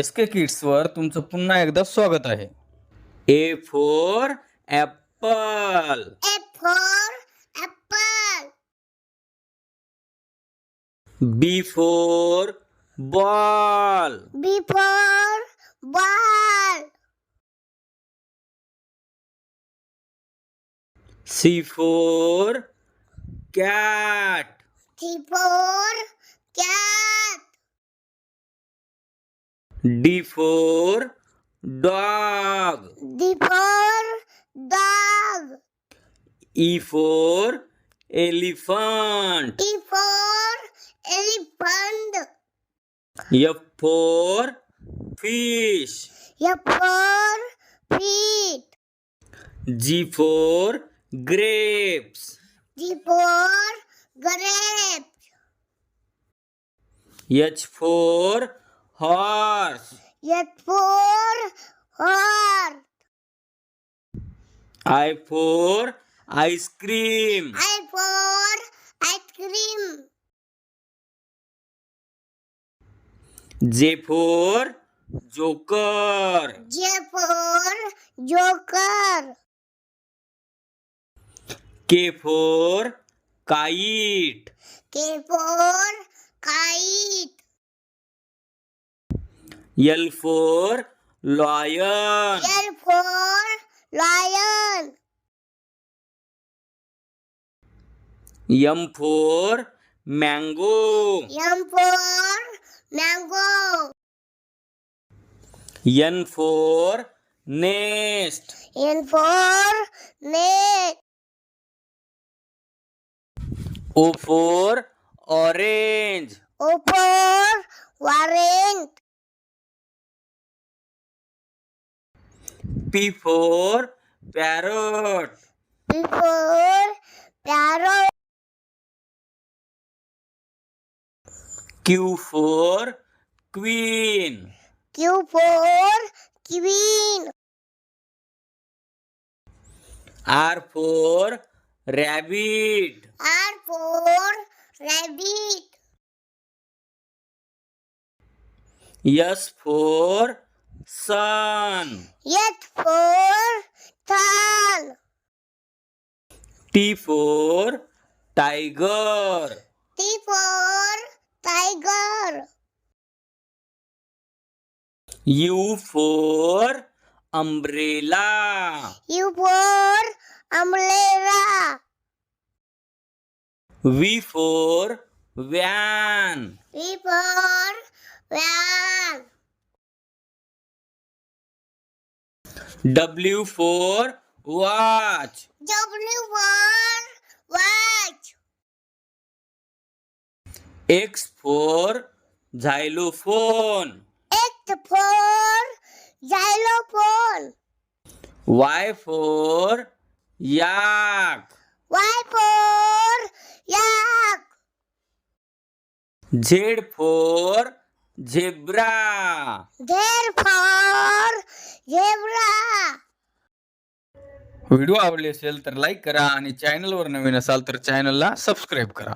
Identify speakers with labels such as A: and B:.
A: SK kids were तुमचं पुन्हा एकदा स्वागत आहे. A for apple.
B: A for apple.
A: B for ball.
B: B for ball.
A: C for cat.
B: C for cat.
A: D for dog.
B: D for dog.
A: E for elephant.
B: E for elephant.
A: F for fish.
B: F for feet.
A: G for grapes.
B: G for grapes.
A: H for horse.
B: H for horse.
A: I for ice cream.
B: I for ice cream.
A: J for joker.
B: J for joker.
A: K for kite.
B: K for kite.
A: L for lion.
B: L for lion.
A: M for mango.
B: M for mango.
A: N for nest.
B: N for net.
A: O for orange.
B: O for orange.
A: P for parrot.
B: P for parrot.
A: Q for queen.
B: Q for queen.
A: R for rabbit.
B: R for rabbit.
A: S for sun.
B: S for sun.
A: T for tiger.
B: T for tiger.
A: U for umbrella.
B: U for umbrella.
A: V for van.
B: V for van.
A: W for watch.
B: W for watch.
A: X for xylophone.
B: X for xylophone.
A: Y for yak.
B: Y for yak.
A: Z for zebra.
B: Z for zebra.
A: Video आवडले असेल तर like करा आणि चॅनलवर नवीन असाल तर चॅनलला subscribe करा.